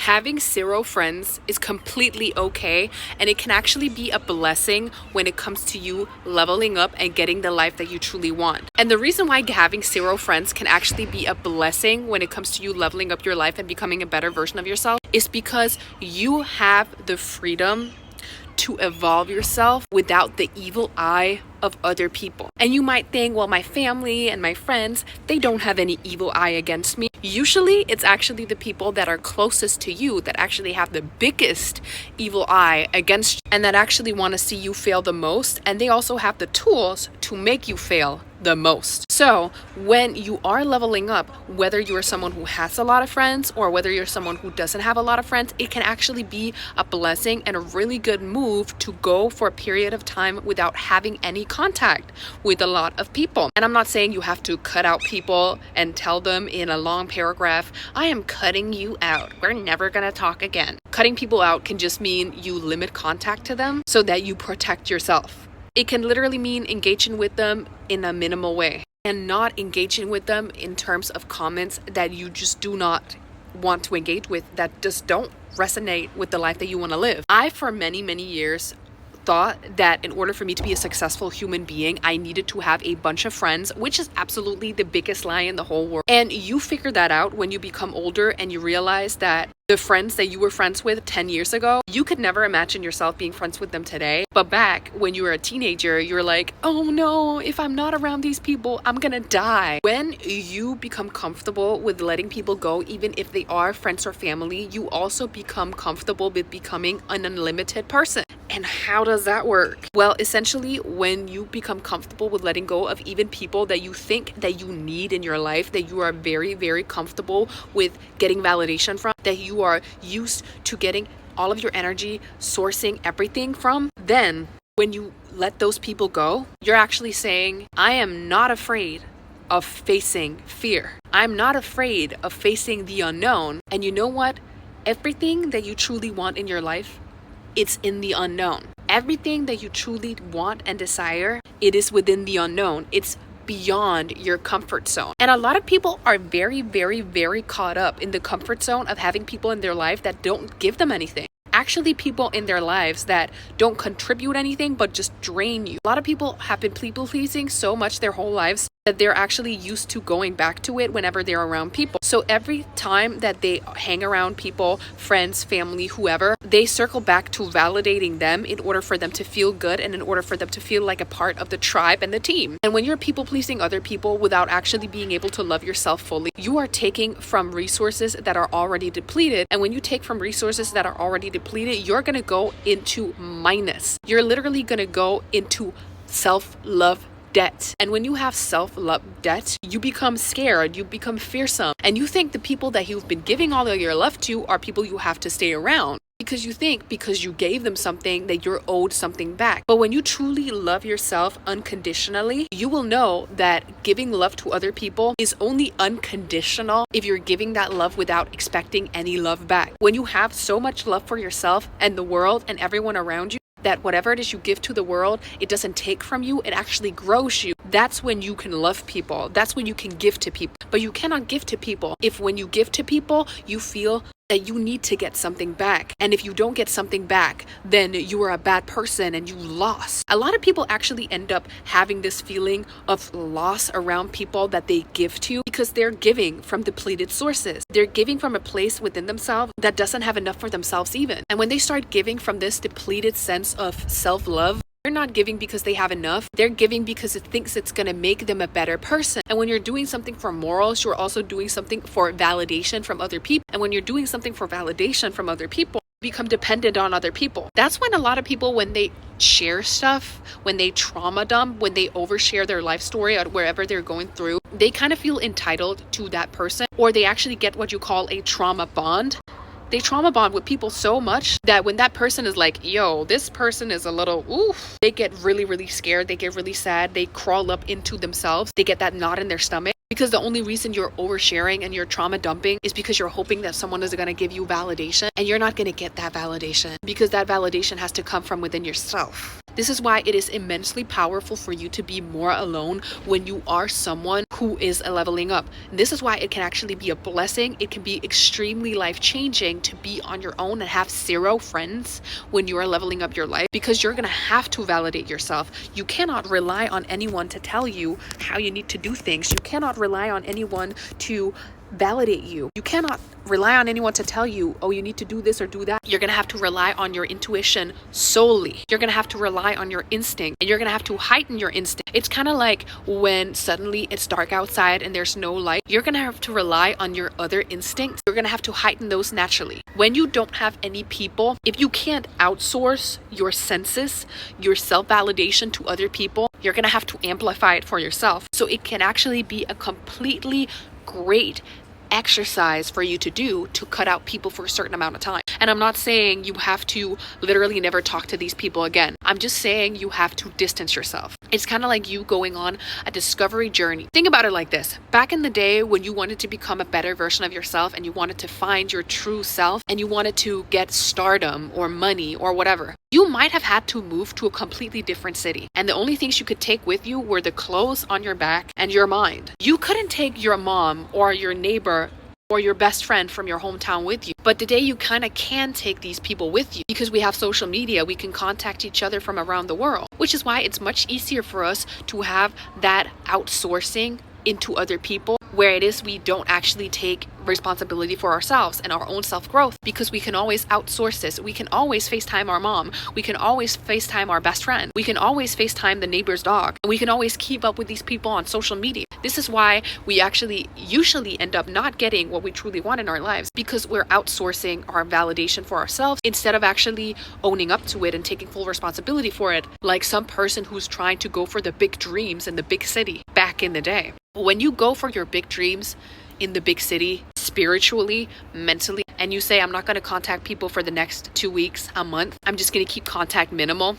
Having zero friends is completely okay, and it can actually be a blessing when it comes to you leveling up and getting the life that you truly want. And the reason why having zero friends can actually be a blessing when it comes to you leveling up your life and becoming a better version of yourself is because you have the freedom to evolve yourself without the evil eye of other people. And you might think, well, my family and my friends, they don't have any evil eye against me. Usually it's actually the people that are closest to you that actually have the biggest evil eye against you and that actually want to see you fail the most. And they also have the tools to make you fail the most. So when you are leveling up, whether you're someone who has a lot of friends or whether you're someone who doesn't have a lot of friends, it can actually be a blessing and a really good move to go for a period of time without having any contact with a lot of people. And I'm not saying you have to cut out people and tell them in a long paragraph, I am cutting you out. We're never gonna talk again. Cutting people out can just mean you limit contact to them so that you protect yourself. It can literally mean engaging with them in a minimal way and not engaging with them in terms of comments that you just do not want to engage with, that just don't resonate with the life that you want to live. I, for many, many years, thought that in order for me to be a successful human being, I needed to have a bunch of friends, which is absolutely the biggest lie in the whole world. And you figure that out when you become older and you realize that the friends that you were friends with 10 years ago, you could never imagine yourself being friends with them today. But back when you were a teenager, you're like, oh no, if I'm not around these people, I'm gonna die. When you become comfortable with letting people go, even if they are friends or family, you also become comfortable with becoming an unlimited person. And how does that work? Well, essentially, when you become comfortable with letting go of even people that you think that you need in your life, that you are very, very comfortable with getting validation from, that you are used to getting all of your energy, sourcing everything from, then when you let those people go, you're actually saying, I am not afraid of facing fear. I'm not afraid of facing the unknown. And you know what? Everything that you truly want in your life, it's in the unknown. Everything that you truly want and desire, it is within the unknown. It's beyond your comfort zone. And a lot of people are very, very, very caught up in the comfort zone of having people in their life that don't give them anything. Actually, people in their lives that don't contribute anything but just drain you. A lot of people have been people pleasing so much their whole lives that they're actually used to going back to it whenever they're around people. So every time that they hang around people, friends, family, whoever, they circle back to validating them in order for them to feel good and in order for them to feel like a part of the tribe and the team. And when you're people pleasing other people without actually being able to love yourself fully, you are taking from resources that are already depleted. And when you take from resources that are already depleted, you're gonna go into minus. You're literally gonna go into self-love debt. And when you have self-love debt, you become scared, you become fearsome, and you think the people that you've been giving all of your love to are people you have to stay around. Because you think because you gave them something that you're owed something back. But when you truly love yourself unconditionally, you will know that giving love to other people is only unconditional if you're giving that love without expecting any love back. When you have so much love for yourself and the world and everyone around you, that whatever it is you give to the world, it doesn't take from you, it actually grows you. That's when you can love people. That's when you can give to people. But you cannot give to people if when you give to people, you feel that you need to get something back. And if you don't get something back, then you are a bad person and you lost. A lot of people actually end up having this feeling of loss around people that they give to because they're giving from depleted sources. They're giving from a place within themselves that doesn't have enough for themselves even. And when they start giving from this depleted sense of self-love, they're not giving because they have enough. They're giving because it thinks it's going to make them a better person. And when you're doing something for morals, you're also doing something for validation from other people. And when you're doing something for validation from other people, you become dependent on other people. That's when a lot of people, when they share stuff, when they trauma dump, when they overshare their life story or wherever they're going through, they kind of feel entitled to that person, or they actually get what you call a trauma bond. They trauma bond with people so much that when that person is like, yo, this person is a little oof, they get really, really scared. They get really sad. They crawl up into themselves. They get that knot in their stomach because the only reason you're oversharing and you're trauma dumping is because you're hoping that someone is going to give you validation, and you're not going to get that validation because that validation has to come from within yourself. This is why it is immensely powerful for you to be more alone when you are someone who is leveling up. And this is why it can actually be a blessing. It can be extremely life-changing to be on your own and have zero friends when you are leveling up your life, because you're going to have to validate yourself. You cannot rely on anyone to tell you how you need to do things. You cannot rely on anyone to validate you. You cannot rely on anyone to tell you, oh, you need to do this or do that. You're going to have to rely on your intuition solely. You're going to have to rely on your instinct, and you're going to have to heighten your instinct. It's kind of like when suddenly it's dark outside and there's no light. You're going to have to rely on your other instincts. You're going to have to heighten those naturally. When you don't have any people, if you can't outsource your senses, your self-validation to other people, you're going to have to amplify it for yourself. So it can actually be a completely great exercise for you to do to cut out people for a certain amount of time. And I'm not saying you have to literally never talk to these people again. I'm just saying you have to distance yourself. It's kind of like you going on a discovery journey. Think about it like this. Back in the day when you wanted to become a better version of yourself and you wanted to find your true self and you wanted to get stardom or money or whatever, you might have had to move to a completely different city. And the only things you could take with you were the clothes on your back and your mind. You couldn't take your mom or your neighbor or your best friend from your hometown with you. But today you kind of can take these people with you because we have social media. We can contact each other from around the world, which is why it's much easier for us to have that outsourcing into other people, where it is we don't actually take responsibility for ourselves and our own self-growth, because we can always outsource this. We can always FaceTime our mom. We can always FaceTime our best friend. We can always FaceTime the neighbor's dog. And we can always keep up with these people on social media. This is why we actually usually end up not getting what we truly want in our lives, because we're outsourcing our validation for ourselves instead of actually owning up to it and taking full responsibility for it, like some person who's trying to go for the big dreams in the big city back in the day. When you go for your big dreams in the big city, spiritually, mentally, and you say, I'm not going to contact people for the next 2 weeks, a month, I'm just going to keep contact minimal.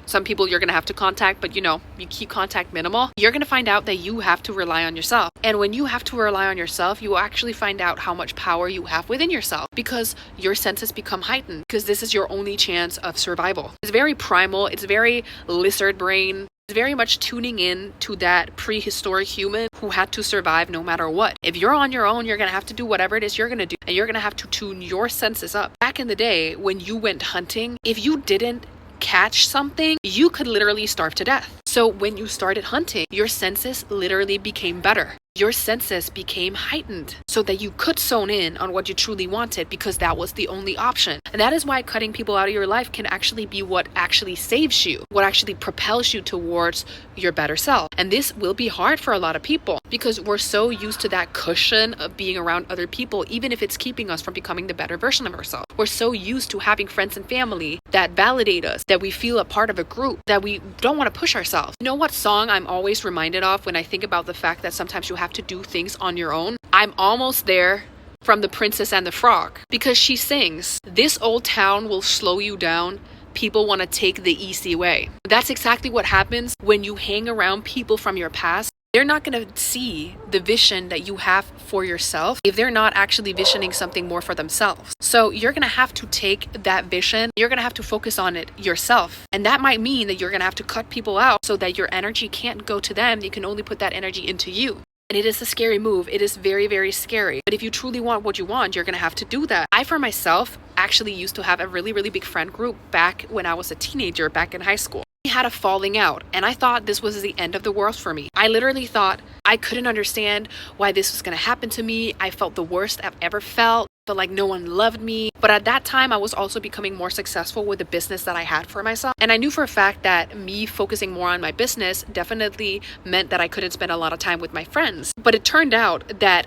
Some people you're going to have to contact, but you keep contact minimal. You're going to find out that you have to rely on yourself. And when you have to rely on yourself, you will actually find out how much power you have within yourself, because your senses become heightened, because this is your only chance of survival. It's very primal. It's very lizard brain. It's very much tuning in to that prehistoric human who had to survive no matter what. If you're on your own, you're going to have to do whatever it is you're going to do, and you're going to have to tune your senses up. Back in the day when you went hunting, if you didn't catch something, you could literally starve to death. So when you started hunting, your senses literally became better. Your senses became heightened so that you could zone in on what you truly wanted, because that was the only option. And that is why cutting people out of your life can actually be what actually saves you, what actually propels you towards your better self. And this will be hard for a lot of people because we're so used to that cushion of being around other people, even if it's keeping us from becoming the better version of ourselves. We're so used to having friends and family that validate us, that we feel a part of a group, that we don't want to push ourselves. You know what song I'm always reminded of when I think about the fact that sometimes you have to do things on your own? I'm Almost There from The Princess and the Frog, because she sings, "This old town will slow you down. People want to take the easy way." That's exactly what happens when you hang around people from your past. They're not going to see the vision that you have for yourself if they're not actually visioning something more for themselves. So you're going to have to take that vision, you're going to have to focus on it yourself. And that might mean that you're going to have to cut people out so that your energy can't go to them. You can only put that energy into you. And it is a scary move. It is very, very scary. But if you truly want what you want, you're going to have to do that. I, for myself, actually used to have a really, really big friend group back when I was a teenager, back in high school. We had a falling out, and I thought this was the end of the world for me. I literally thought I couldn't understand why this was going to happen to me. I felt the worst I've ever felt. Felt like no one loved me. But at that time, I was also becoming more successful with the business that I had for myself. And I knew for a fact that me focusing more on my business definitely meant that I couldn't spend a lot of time with my friends. But it turned out that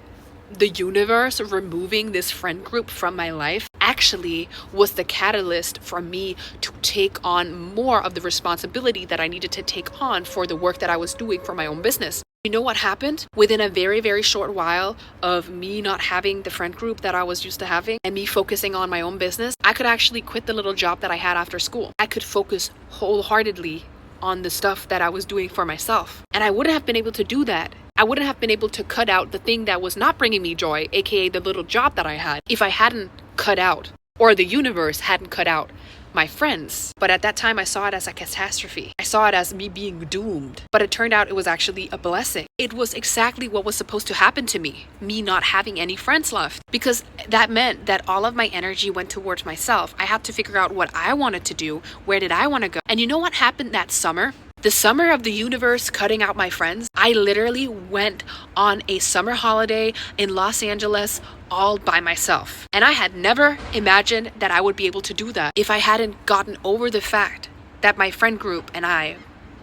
the universe removing this friend group from my life actually was the catalyst for me to take on more of the responsibility that I needed to take on for the work that I was doing for my own business. You know what happened? Within a very, very short while of me not having the friend group that I was used to having and me focusing on my own business, I could actually quit the little job that I had after school. I could focus wholeheartedly on the stuff that I was doing for myself. And I wouldn't have been able to do that. I wouldn't have been able to cut out the thing that was not bringing me joy, aka the little job that I had, if I hadn't cut out, or the universe hadn't cut out my friends. But at that time, I saw it as a catastrophe. I saw it as me being doomed. But it turned out it was actually a blessing. It was exactly what was supposed to happen to me not having any friends left. Because that meant that all of my energy went towards myself. I had to figure out what I wanted to do. Where did I want to go? And you know what happened that summer? The summer of the universe cutting out my friends, I literally went on a summer holiday in Los Angeles all by myself. And I had never imagined that I would be able to do that if I hadn't gotten over the fact that my friend group and I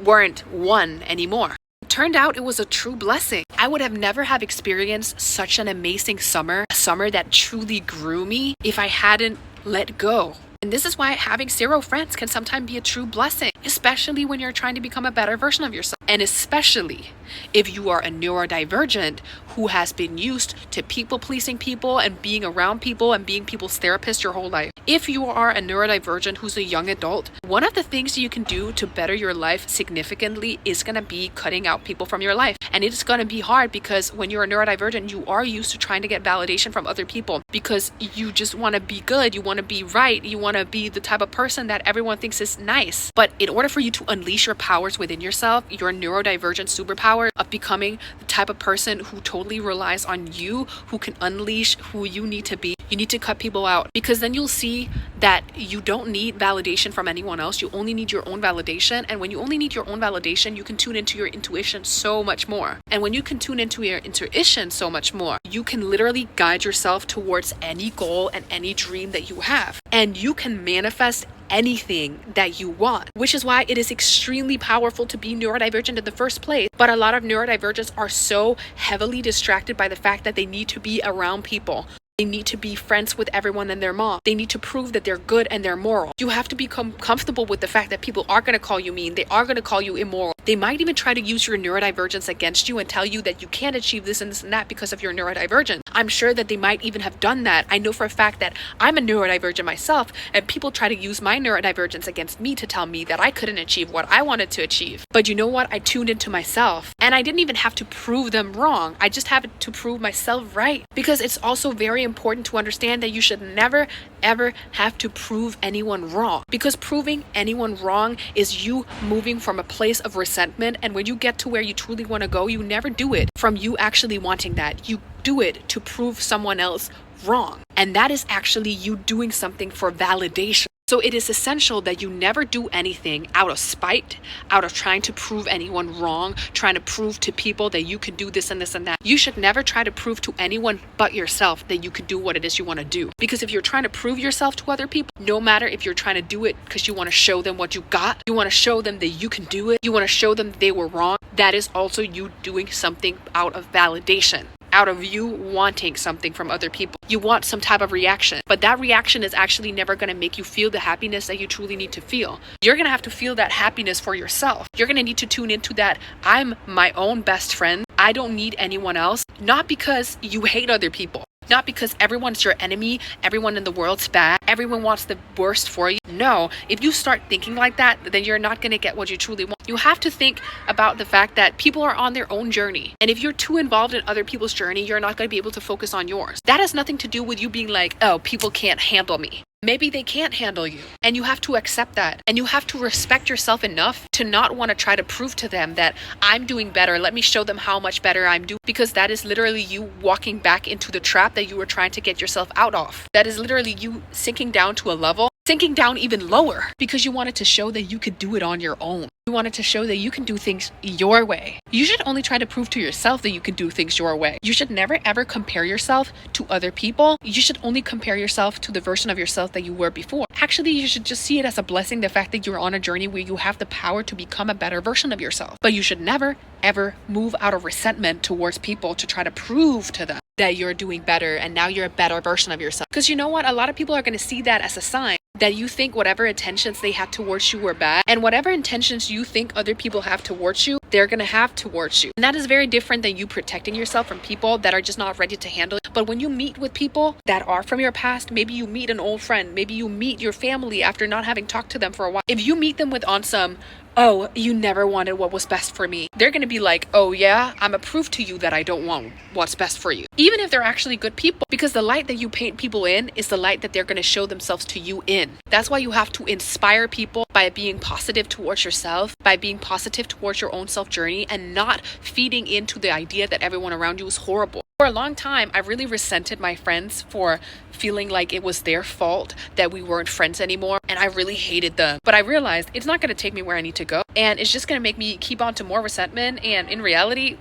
weren't one anymore. It turned out it was a true blessing. I would have never have experienced such an amazing summer, a summer that truly grew me, if I hadn't let go. And this is why having 0 friends can sometimes be a true blessing, especially when you're trying to become a better version of yourself. And especially if you are a neurodivergent who has been used to people-pleasing people and being around people and being people's therapist your whole life. If you are a neurodivergent who's a young adult, one of the things you can do to better your life significantly is going to be cutting out people from your life. And it's going to be hard because when you're a neurodivergent, you are used to trying to get validation from other people because you just want to be good, you want to be right, you want to be the type of person that everyone thinks is nice. But in order for you to unleash your powers within yourself, your neurodivergent superpower of becoming the type of person who totally relies on you, who can unleash who you need to be, you need to cut people out, because then you'll see that you don't need validation from anyone else. You only need your own validation. And when you only need your own validation, you can tune into your intuition so much more. And when you can tune into your intuition so much more, you can literally guide yourself towards any goal and any dream that you have. And you can manifest anything that you want, which is why it is extremely powerful to be neurodivergent in the first place. But a lot of neurodivergents are so heavily distracted by the fact that they need to be around people. They need to be friends with everyone and their mom. They need to prove that they're good and they're moral. You have to become comfortable with the fact that people are going to call you mean. They are going to call you immoral. They might even try to use your neurodivergence against you and tell you that you can't achieve this and this and that because of your neurodivergence. I'm sure that they might even have done that. I know for a fact that I'm a neurodivergent myself, and people try to use my neurodivergence against me to tell me that I couldn't achieve what I wanted to achieve. But you know what? I tuned into myself, and I didn't even have to prove them wrong. I just had to prove myself right, because it's also very important to understand that you should never ever have to prove anyone wrong, because proving anyone wrong is you moving from a place of resentment. And when you get to where you truly want to go, you never do it from you actually wanting that. You do it to prove someone else wrong, and that is actually you doing something for validation. So it is essential that you never do anything out of spite, out of trying to prove anyone wrong, trying to prove to people that you can do this and this and that. You should never try to prove to anyone but yourself that you can do what it is you want to do. Because if you're trying to prove yourself to other people, no matter if you're trying to do it because you want to show them what you got, you want to show them that you can do it, you want to show them they were wrong, that is also you doing something out of validation, out of you wanting something from other people. You want some type of reaction, but that reaction is actually never going to make you feel the happiness that you truly need to feel. You're going to have to feel that happiness for yourself. You're going to need to tune into that I'm my own best friend. I don't need anyone else. Not because you hate other people. Not because everyone's your enemy, everyone in the world's bad, everyone wants the worst for you. No, if you start thinking like that, then you're not going to get what you truly want. You have to think about the fact that people are on their own journey. And if you're too involved in other people's journey, you're not going to be able to focus on yours. That has nothing to do with you being like, oh, people can't handle me. Maybe they can't handle you, and you have to accept that, and you have to respect yourself enough to not want to try to prove to them that I'm doing better. Let me show them how much better I'm doing, because that is literally you walking back into the trap that you were trying to get yourself out of. That is literally you sinking down to a level, sinking down even lower, because you wanted to show that you could do it on your own. You wanted to show that you can do things your way. You should only try to prove to yourself that you can do things your way. You should never ever compare yourself to other people. You should only compare yourself to the version of yourself that you were before. Actually, you should just see it as a blessing, the fact that you're on a journey where you have the power to become a better version of yourself. But you should never ever move out of resentment towards people to try to prove to them that you're doing better and now you're a better version of yourself. Because you know what? A lot of people are going to see that as a sign that you think whatever intentions they had towards you were bad, and whatever intentions you think other people have towards you, they're gonna have towards you. And that is very different than you protecting yourself from people that are just not ready to handle it. But when you meet with people that are from your past, maybe you meet an old friend, maybe you meet your family after not having talked to them for a while. If you meet them with on some oh, you never wanted what was best for me. They're going to be like, oh yeah, I'm a proof to you that I don't want what's best for you. Even if they're actually good people, because the light that you paint people in is the light that they're going to show themselves to you in. That's why you have to inspire people by being positive towards yourself, by being positive towards your own self journey, and not feeding into the idea that everyone around you is horrible. For a long time, I really resented my friends for feeling like it was their fault that we weren't friends anymore, and I really hated them. But I realized it's not going to take me where I need to go, and it's just going to make me keep on to more resentment, and in reality,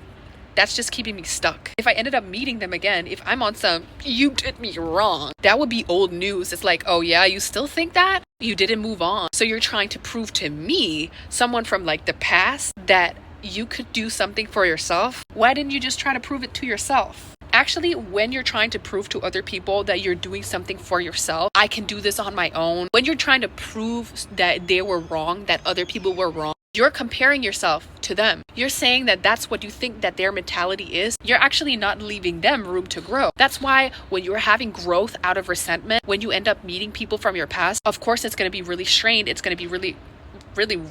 that's just keeping me stuck. If I ended up meeting them again, if I'm on some, you did me wrong, that would be old news. It's like, oh yeah, you still think that? You didn't move on. So you're trying to prove to me, someone from like the past, that you could do something for yourself. Why didn't you just try to prove it to yourself? Actually, when you're trying to prove to other people that you're doing something for yourself, I can do this on my own. When you're trying to prove that they were wrong, that other people were wrong, you're comparing yourself to them. You're saying that that's what you think that their mentality is. You're actually not leaving them room to grow. That's why when you're having growth out of resentment, when you end up meeting people from your past, of course it's going to be really strained. It's going to be really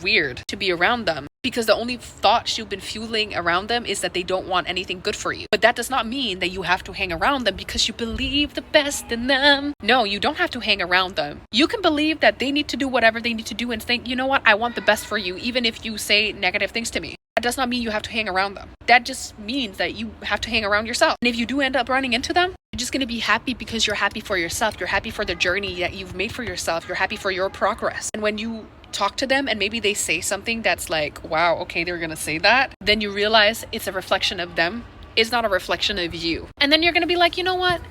weird to be around them, because the only thoughts you've been fueling around them is that they don't want anything good for you. But that does not mean that you have to hang around them because you believe the best in them. No, you don't have to hang around them. You can believe that they need to do whatever they need to do and think, you know what, I want the best for you, even if you say negative things to me. That does not mean you have to hang around them. That just means that you have to hang around yourself. And if you do end up running into them, you're just going to be happy because you're happy for yourself. You're happy for the journey that you've made for yourself. You're happy for your progress. And when you talk to them and maybe they say something that's like, wow, okay, they're going to say that, then you realize it's a reflection of them. It's not a reflection of you. And then you're going to be like, you know what?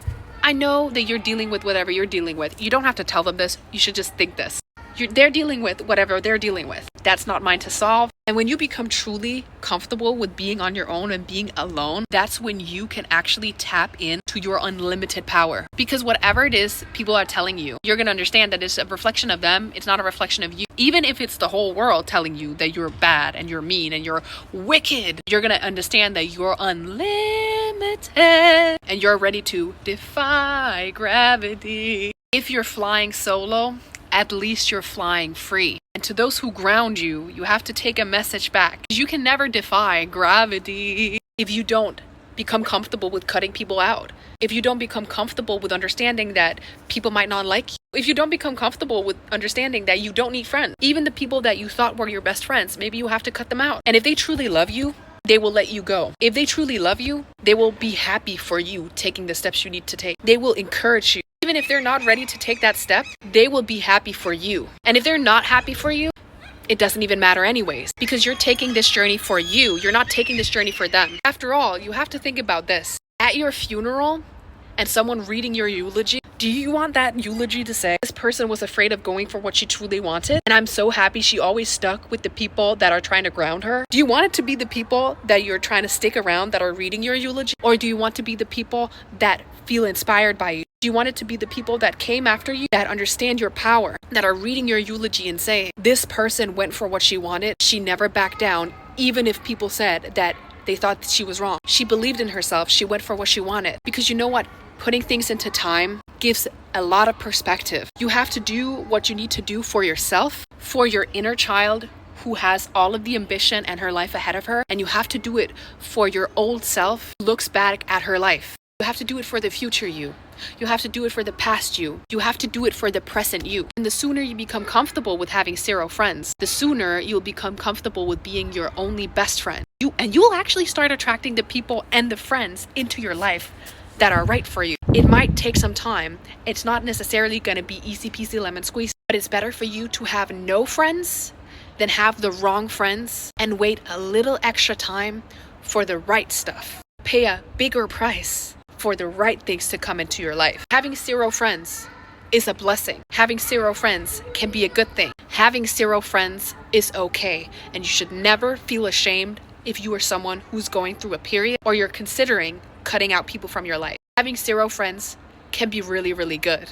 I know that you're dealing with whatever you're dealing with. You don't have to tell them this. You should just think this. They're dealing with whatever they're dealing with. That's not mine to solve. And when you become truly comfortable with being on your own and being alone, that's when you can actually tap into your unlimited power. Because whatever it is people are telling you, you're going to understand that it's a reflection of them. It's not a reflection of you. Even if it's the whole world telling you that you're bad and you're mean and you're wicked, you're going to understand that you're unlimited and you're ready to defy gravity. If you're flying solo, at least you're flying free. And to those who ground you, you have to take a message back. You can never defy gravity if you don't become comfortable with cutting people out. If you don't become comfortable with understanding that people might not like you. If you don't become comfortable with understanding that you don't need friends. Even the people that you thought were your best friends, maybe you have to cut them out. And if they truly love you, they will let you go. If they truly love you, they will be happy for you taking the steps you need to take. They will encourage you. Even if they're not ready to take that step, they will be happy for you. And if they're not happy for you, it doesn't even matter anyways, because you're taking this journey for you. You're not taking this journey for them. After all, you have to think about this. At your funeral and someone reading your eulogy, do you want that eulogy to say, this person was afraid of going for what she truly wanted, and I'm so happy she always stuck with the people that are trying to ground her? Do you want it to be the people that you're trying to stick around that are reading your eulogy? Or do you want to be the people that feel inspired by you? Do you want it to be the people that came after you, that understand your power, that are reading your eulogy and saying, this person went for what she wanted, she never backed down, even if people said that they thought that she was wrong. She believed in herself, she went for what she wanted. Because you know what? Putting things into time gives a lot of perspective. You have to do what you need to do for yourself, for your inner child who has all of the ambition and her life ahead of her, and you have to do it for your old self who looks back at her life. You have to do it for the future you. You have to do it for the past you. You have to do it for the present you. And the sooner you become comfortable with having zero friends, the sooner you'll become comfortable with being your only best friend. You'll actually start attracting the people and the friends into your life that are right for you. It might take some time. It's not necessarily going to be easy peasy lemon squeeze, but it's better for you to have no friends than have the wrong friends and wait a little extra time for the right stuff. Pay a bigger price for the right things to come into your life. Having zero friends is a blessing. Having zero friends can be a good thing. Having zero friends is okay, and you should never feel ashamed if you are someone who's going through a period or you're considering cutting out people from your life. Having zero friends can be really, really good.